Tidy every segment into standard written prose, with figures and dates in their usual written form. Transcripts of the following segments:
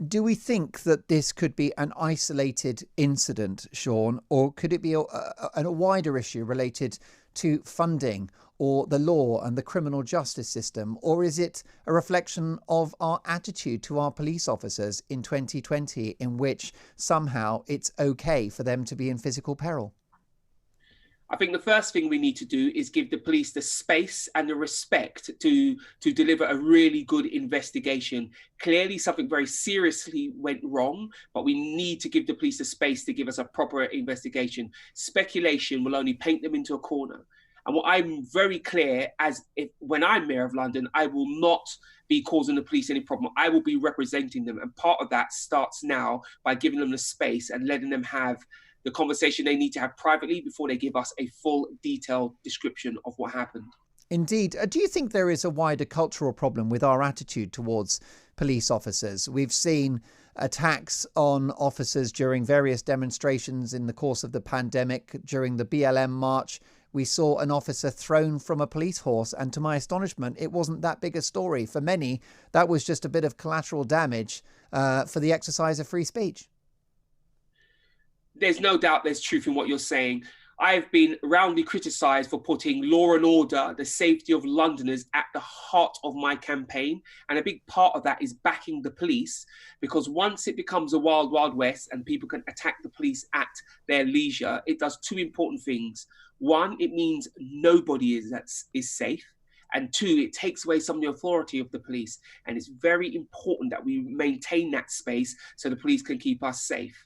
Do we think that this could be an isolated incident, Shaun, or could it be a wider issue related to funding or the law and the criminal justice system? Or is it a reflection of our attitude to our police officers in 2020, in which somehow it's okay for them to be in physical peril? I think the first thing we need to do is give the police the space and the respect to deliver a really good investigation. Clearly, something very seriously went wrong, but we need to give the police the space to give us a proper investigation. Speculation will only paint them into a corner. And what I'm very clear when I'm Mayor of London, I will not be causing the police any problem. I will be representing them. And part of that starts now by giving them the space and letting them have the conversation they need to have privately before they give us a full, detailed description of what happened. Indeed. Do you think there is a wider cultural problem with our attitude towards police officers? We've seen attacks on officers during various demonstrations in the course of the pandemic. During the BLM march, we saw an officer thrown from a police horse, and to my astonishment, it wasn't that big a story. For many, that was just a bit of collateral damage for the exercise of free speech. There's no doubt there's truth in what you're saying. I've been roundly criticised for putting law and order, the safety of Londoners, at the heart of my campaign. And a big part of that is backing the police, because once it becomes a wild, wild west and people can attack the police at their leisure, it does two important things. One, it means nobody is safe. And two, it takes away some of the authority of the police. And it's very important that we maintain that space so the police can keep us safe.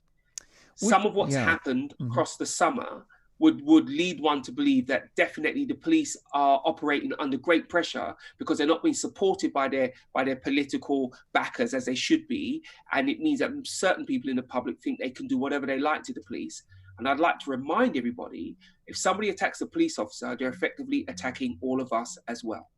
Some of what's happened across the summer would lead one to believe that definitely the police are operating under great pressure because they're not being supported by their political backers as they should be. And it means that certain people in the public think they can do whatever they like to the police. And I'd like to remind everybody, if somebody attacks a police officer, they're effectively attacking all of us as well.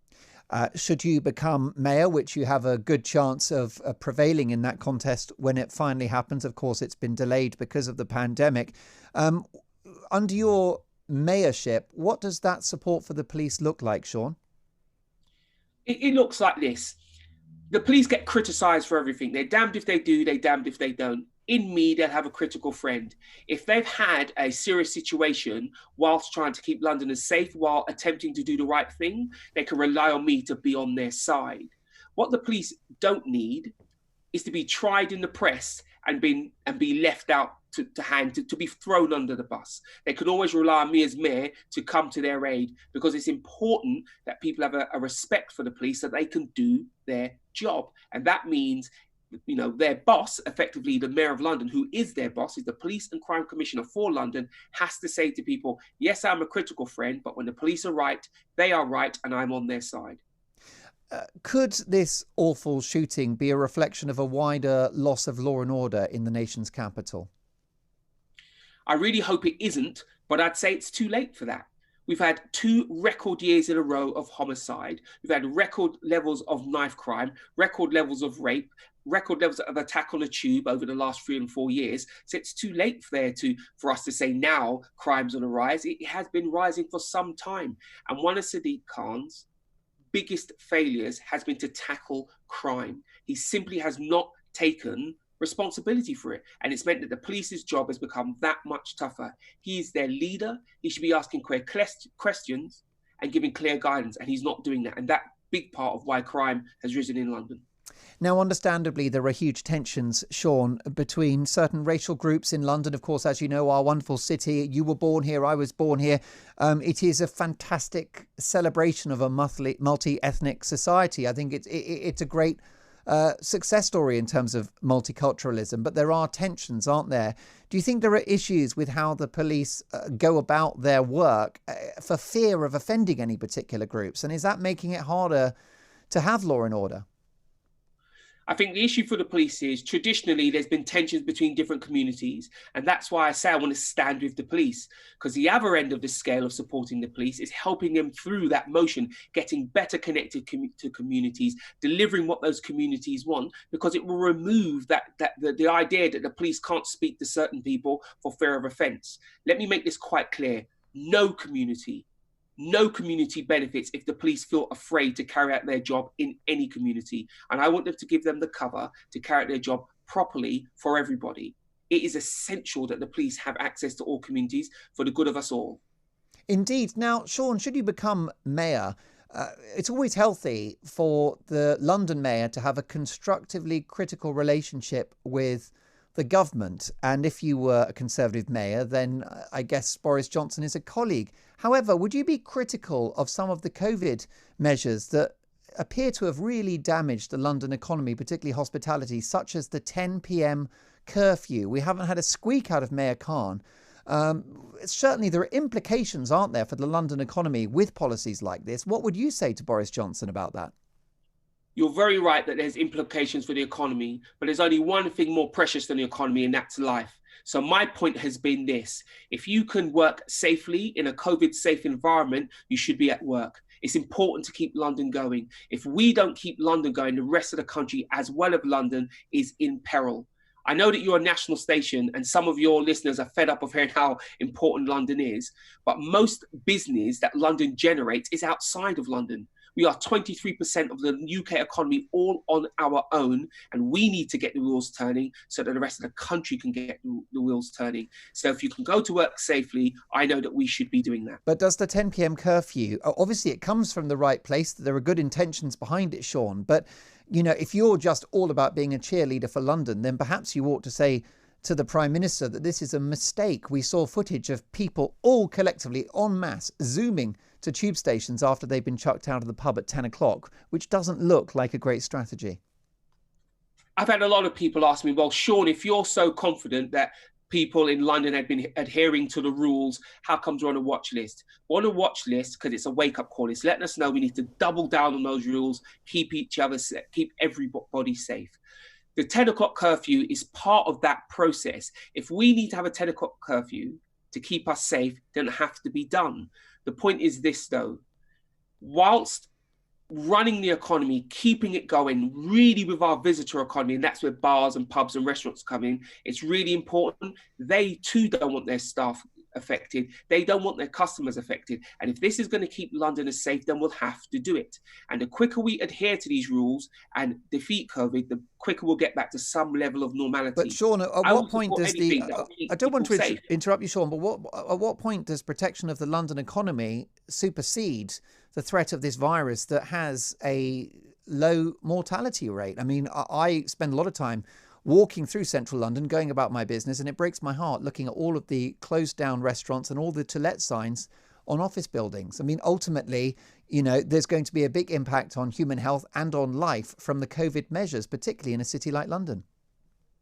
Should you become mayor, which you have a good chance of prevailing in that contest when it finally happens? Of course, it's been delayed because of the pandemic. Under your mayorship, what does that support for the police look like, Shaun? It looks like this. The police get criticised for everything. They're damned if they do, they're damned if they don't. In me, they'll have a critical friend. If they've had a serious situation whilst trying to keep Londoners safe while attempting to do the right thing, they can rely on me to be on their side. What the police don't need is to be tried in the press and be left out to be thrown under the bus. They can always rely on me as mayor to come to their aid, because it's important that people have a respect for the police so they can do their job. And that means, you know, their boss, effectively the Mayor of London, who is their boss, is the Police and Crime Commissioner for London, has to say to people, yes, I'm a critical friend, but when the police are right, they are right, and I'm on their side. Could this awful shooting be a reflection of a wider loss of law and order in the nation's capital? I really hope it isn't, but I'd say it's too late for that. We've had 2 record years in a row of homicide. We've had record levels of knife crime, record levels of rape, record levels of attack on the tube over the last 3 and 4 years. So it's too late for us to say now crime's on the rise. It has been rising for some time. And one of Sadiq Khan's biggest failures has been to tackle crime. He simply has not taken responsibility for it. And it's meant that the police's job has become that much tougher. He is their leader. He should be asking clear questions and giving clear guidance. And he's not doing that. And that big part of why crime has risen in London. Now, understandably, there are huge tensions, Shaun, between certain racial groups in London. Of course, as you know, our wonderful city, you were born here, I was born here. It is a fantastic celebration of a multi-ethnic society. I think it's a great success story in terms of multiculturalism, but there are tensions, aren't there? Do you think there are issues with how the police go about their work for fear of offending any particular groups? And is that making it harder to have law and order? I think the issue for the police is traditionally there's been tensions between different communities. And that's why I say I want to stand with the police, because the other end of the scale of supporting the police is helping them through that motion, getting better connected to communities, delivering what those communities want, because it will remove the idea that the police can't speak to certain people for fear of offence. Let me make this quite clear. No community benefits if the police feel afraid to carry out their job in any community. And I want them to give them the cover to carry out their job properly for everybody. It is essential that the police have access to all communities for the good of us all. Indeed. Now, Shaun, should you become mayor, it's always healthy for the London mayor to have a constructively critical relationship with the government. And if you were a Conservative mayor, then I guess Boris Johnson is a colleague. However, would you be critical of some of the COVID measures that appear to have really damaged the London economy, particularly hospitality, such as the 10 p.m. curfew? We haven't had a squeak out of Mayor Khan. Certainly there are implications, aren't there, for the London economy with policies like this. What would you say to Boris Johnson about that? You're very right that there's implications for the economy, but there's only one thing more precious than the economy, and that's life. So my point has been this: if you can work safely in a COVID-safe environment, you should be at work. It's important to keep London going. If we don't keep London going, the rest of the country, as well as London, is in peril. I know that you're a national station and some of your listeners are fed up of hearing how important London is, but most business that London generates is outside of London. We are 23% of the UK economy all on our own, and we need to get the wheels turning so that the rest of the country can get the wheels turning. So if you can go to work safely, I know that we should be doing that. But does the 10 p.m. curfew, obviously it comes from the right place, there are good intentions behind it, Shaun, but you know, if you're just all about being a cheerleader for London, then perhaps you ought to say to the Prime Minister that this is a mistake. We saw footage of people all collectively en masse zooming to tube stations after they've been chucked out of the pub at 10 o'clock, which doesn't look like a great strategy. I've had a lot of people ask me, well, Shaun, if you're so confident that people in London had been adhering to the rules, how comes we're on a watch list? We're on a watch list because it's a wake-up call. It's letting us know we need to double down on those rules, keep each other safe, keep everybody safe. The 10 o'clock curfew is part of that process. If we need to have a 10 o'clock curfew to keep us safe, then it has to be done. The point is this, though. Whilst running the economy, keeping it going, really with our visitor economy, and that's where bars and pubs and restaurants come in, it's really important. They too don't want their staff affected. They don't want their customers affected. And if this is going to keep Londoners safe, then we'll have to do it. And the quicker we adhere to these rules and defeat COVID, the quicker we'll get back to some level of normality. But Shaun, at what point does the... I don't want to interrupt you, Shaun, but at what point does protection of the London economy supersede the threat of this virus that has a low mortality rate? I mean, I spend a lot of time walking through central London, going about my business, and it breaks my heart looking at all of the closed down restaurants and all the to let signs on office buildings. I mean, ultimately, you know, there's going to be a big impact on human health and on life from the COVID measures, particularly in a city like London.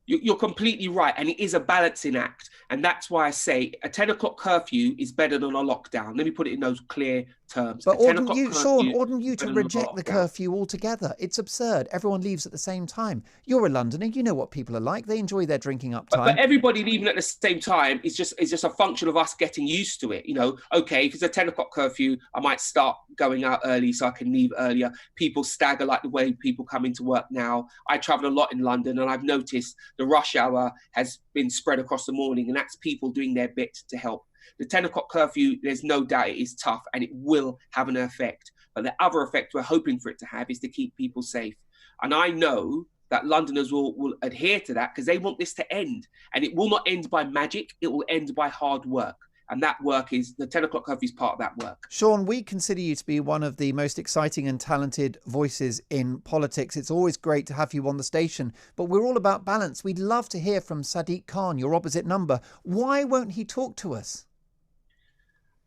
You're completely right. And it is a balancing act. And that's why I say a 10 o'clock curfew is better than a lockdown. Let me put it in those clear terms. But oughtn't you to reject the curfew altogether? It's absurd. Everyone leaves at the same time. You're a Londoner. You know what people are like. They enjoy their drinking up time. But everybody leaving at the same time is just a function of us getting used to it. You know, okay, if it's a 10 o'clock curfew, I might start going out early so I can leave earlier. People stagger like the way people come into work now. I travel a lot in London and I've noticed the rush hour has been spread across the morning, and that's people doing their bit to help. The 10 o'clock curfew, there's no doubt it is tough and it will have an effect. But the other effect we're hoping for it to have is to keep people safe. And I know that Londoners will adhere to that because they want this to end. And it will not end by magic, it will end by hard work. And that work is, the 10 o'clock curfew is part of that work. Shaun, we consider you to be one of the most exciting and talented voices in politics. It's always great to have you on the station, but we're all about balance. We'd love to hear from Sadiq Khan, your opposite number. Why won't he talk to us?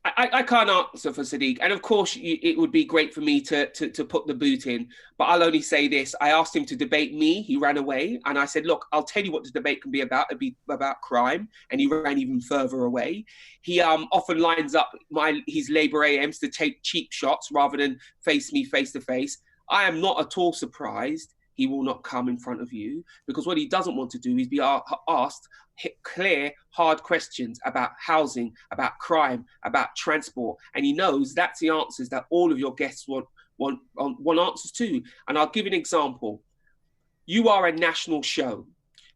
I can't answer for Sadiq. And of course, it would be great for me to put the boot in. But I'll only say this. I asked him to debate me. He ran away. And I said, look, I'll tell you what the debate can be about. It'd be about crime. And he ran even further away. He often lines up his Labour AMs to take cheap shots rather than face me face to face. I am not at all surprised he will not come in front of you, because what he doesn't want to do is be asked clear, hard questions about housing, about crime, about transport. And he knows that's the answers that all of your guests want answers to. And I'll give an example. You are a national show.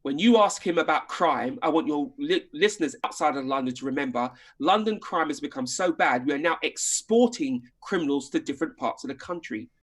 When you ask him about crime, I want your listeners outside of London to remember, London crime has become so bad, we are now exporting criminals to different parts of the country.